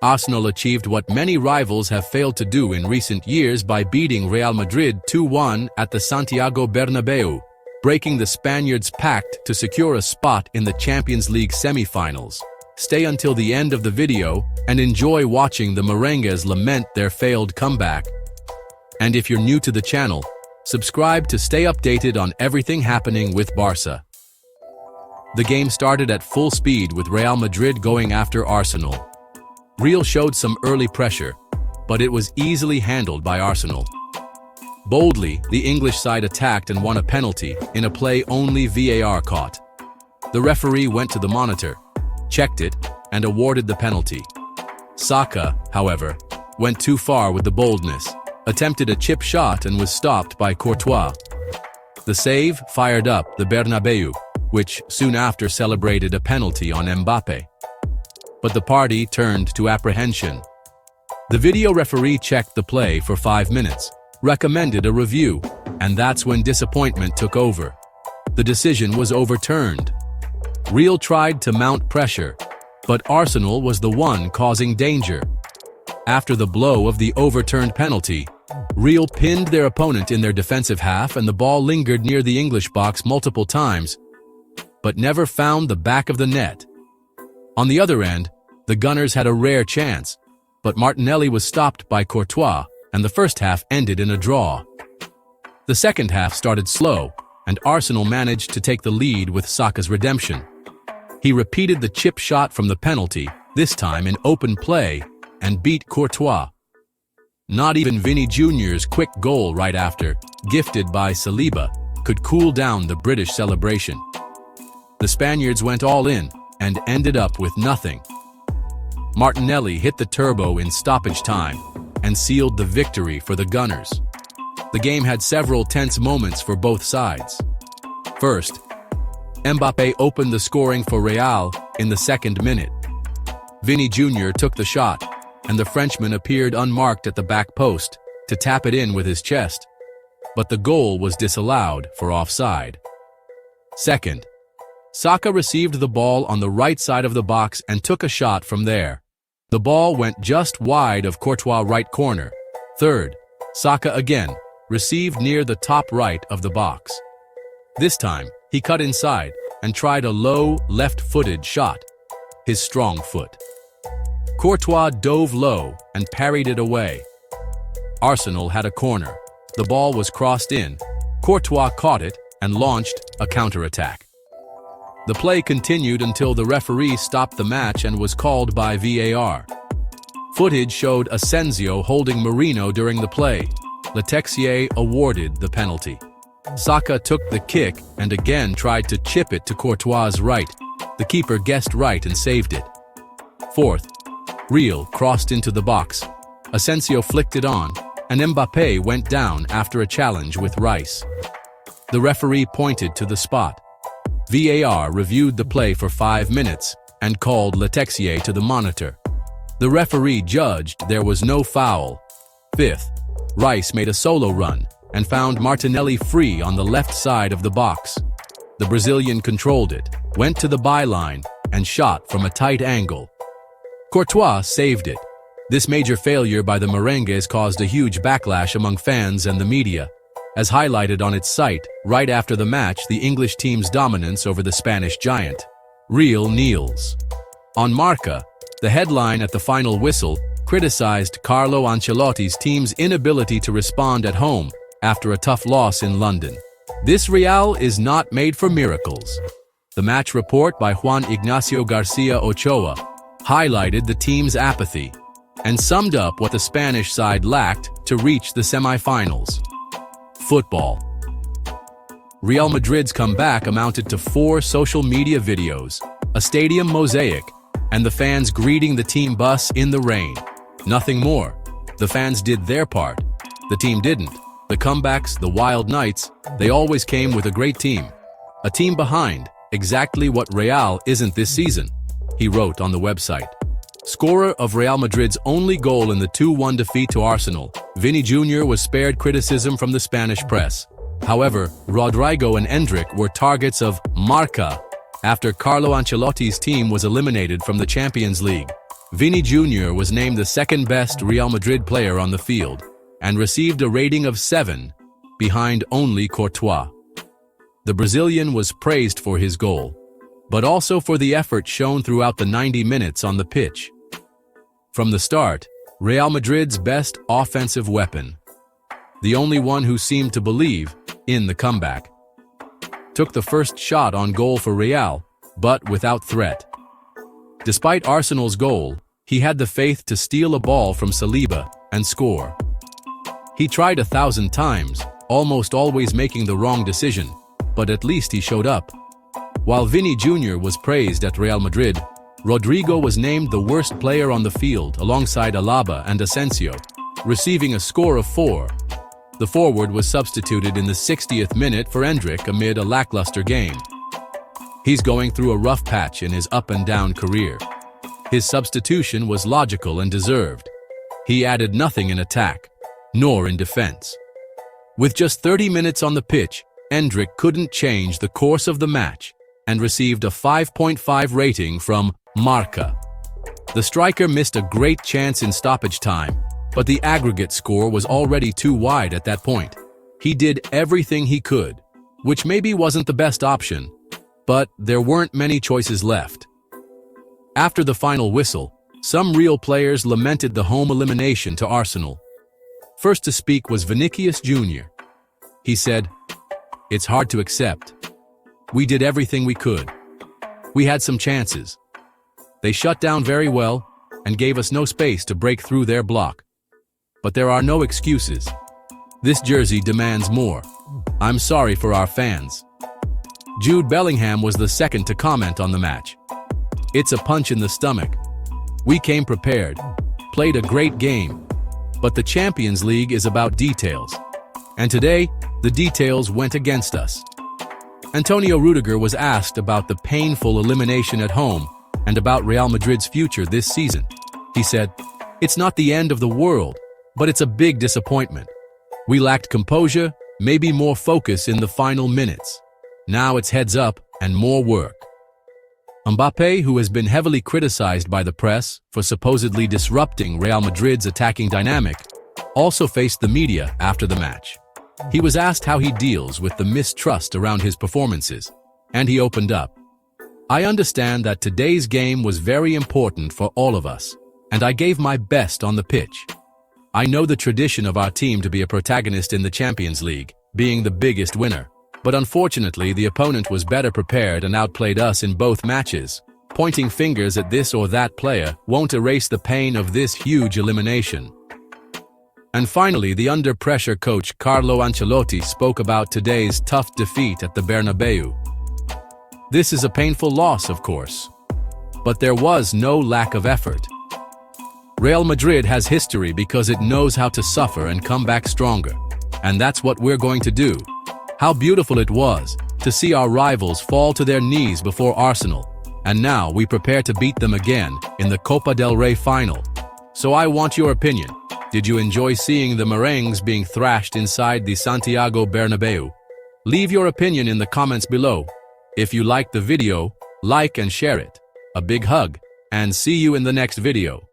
Arsenal achieved what many rivals have failed to do in recent years by beating Real Madrid 2-1 at the Santiago Bernabéu, breaking the Spaniards' pact to secure a spot in the Champions League semi-finals. Stay until the end of the video and enjoy watching the merengues lament their failed comeback. And if you're new to the channel, subscribe to stay updated on everything happening with Barca. The game started at full speed with Real Madrid going after Arsenal. Real showed some early pressure, but it was easily handled by Arsenal. Boldly, the English side attacked and won a penalty in a play only VAR caught. The referee went to the monitor, checked it, and awarded the penalty. Saka, however, went too far with the boldness, attempted a chip shot and was stopped by Courtois. The save fired up the Bernabéu, which soon after celebrated a penalty on Mbappé. But the party turned to apprehension. The video referee checked the play for 5 minutes, recommended a review, and that's when disappointment took over. The decision was overturned. Real tried to mount pressure, but Arsenal was the one causing danger. After the blow of the overturned penalty, Real pinned their opponent in their defensive half and the ball lingered near the English box multiple times, but never found the back of the net. On the other end, the Gunners had a rare chance, but Martinelli was stopped by Courtois, and the first half ended in a draw. The second half started slow, and Arsenal managed to take the lead with Saka's redemption. He repeated the chip shot from the penalty, this time in open play, and beat Courtois. Not even Vinny Jr.'s quick goal right after, gifted by Saliba, could cool down the British celebration. The Spaniards went all in and ended up with nothing. Martinelli hit the turbo in stoppage time and sealed the victory for the Gunners. The game had several tense moments for both sides. First, Mbappé opened the scoring for Real in the second minute. Vinny Jr. took the shot, and the Frenchman appeared unmarked at the back post to tap it in with his chest, but the goal was disallowed for offside. Second, Saka received the ball on the right side of the box and took a shot from there. The ball went just wide of Courtois' right corner. Third, Saka again received near the top right of the box. This time, he cut inside and tried a low, left-footed shot, his strong foot. Courtois dove low and parried it away. Arsenal had a corner. The ball was crossed in. Courtois caught it and launched a counterattack. The play continued until the referee stopped the match and was called by VAR. Footage showed Asensio holding Merino during the play. Letexier awarded the penalty. Saka took the kick and again tried to chip it to Courtois' right. The keeper guessed right and saved it. Fourth, Real crossed into the box. Asensio flicked it on, and Mbappé went down after a challenge with Rice. The referee pointed to the spot. VAR reviewed the play for 5 minutes and called Letexier to the monitor. The referee judged there was no foul. Fifth, Rice made a solo run and found Martinelli free on the left side of the box. The Brazilian controlled it, went to the byline, and shot from a tight angle. Courtois saved it. This major failure by the merengues caused a huge backlash among fans and the media, as highlighted on its site right after the match the English team's dominance over the Spanish giant. Real kneels. On Marca, the headline at the final whistle criticized Carlo Ancelotti's team's inability to respond at home after a tough loss in London. This Real is not made for miracles. The match report by Juan Ignacio Garcia Ochoa highlighted the team's apathy and summed up what the Spanish side lacked to reach the semi-finals. Football. Real Madrid's comeback amounted to 4 social media videos, a stadium mosaic, and the fans greeting the team bus in the rain. Nothing more. The fans did their part. The team didn't. The comebacks, the wild nights, they always came with a great team. A team behind, exactly what Real isn't this season, he wrote on the website. Scorer of Real Madrid's only goal in the 2-1 defeat to Arsenal, Vinny Jr. was spared criticism from the Spanish press. However, Rodrigo and Endrick were targets of Marca after Carlo Ancelotti's team was eliminated from the Champions League. Vini Jr. was named the second-best Real Madrid player on the field and received a rating of 7, behind only Courtois. The Brazilian was praised for his goal, but also for the effort shown throughout the 90 minutes on the pitch. From the start, Real Madrid's best offensive weapon, the only one who seemed to believe in the comeback, took the first shot on goal for Real, but without threat. Despite Arsenal's goal, he had the faith to steal a ball from Saliba and score. He tried 1,000 times, almost always making the wrong decision, but at least he showed up. While Vini Jr. was praised at Real Madrid, Rodrigo was named the worst player on the field alongside Alaba and Asensio, receiving a score of 4. The forward was substituted in the 60th minute for Endrick amid a lackluster game. He's going through a rough patch in his up-and-down career. His substitution was logical and deserved. He added nothing in attack, nor in defense. With just 30 minutes on the pitch, Endrick couldn't change the course of the match and received a 5.5 rating from Marca. The striker missed a great chance in stoppage time, but the aggregate score was already too wide at that point. He did everything he could, which maybe wasn't the best option, but there weren't many choices left. After the final whistle, some Real players lamented the home elimination to Arsenal. First to speak was Vinicius Jr. He said, "It's hard to accept. We did everything we could. We had some chances. They shut down very well and gave us no space to break through their block. But there are no excuses. This jersey demands more. I'm sorry for our fans." Jude Bellingham was the second to comment on the match. "It's a punch in the stomach. We came prepared, played a great game, but the Champions League is about details. And today, the details went against us." Antonio Rudiger was asked about the painful elimination at home and about Real Madrid's future this season. He said, "It's not the end of the world, but it's a big disappointment. We lacked composure, maybe more focus in the final minutes. Now it's heads up and more work." Mbappé, who has been heavily criticized by the press for supposedly disrupting Real Madrid's attacking dynamic, also faced the media after the match. He was asked how he deals with the mistrust around his performances, and he opened up. "I understand that today's game was very important for all of us, and I gave my best on the pitch. I know the tradition of our team to be a protagonist in the Champions League, being the biggest winner. But unfortunately, the opponent was better prepared and outplayed us in both matches. Pointing fingers at this or that player won't erase the pain of this huge elimination." And finally, the under-pressure coach Carlo Ancelotti spoke about today's tough defeat at the Bernabéu. "This is a painful loss, of course, but there was no lack of effort. Real Madrid has history because it knows how to suffer and come back stronger, and that's what we're going to do. How beautiful it was to see our rivals fall to their knees before Arsenal, and now we prepare to beat them again in the Copa del Rey final. So I want your opinion. Did you enjoy seeing the merengues being thrashed inside the Santiago Bernabéu? Leave your opinion in the comments below. If you liked the video, like and share it. A big hug, and see you in the next video."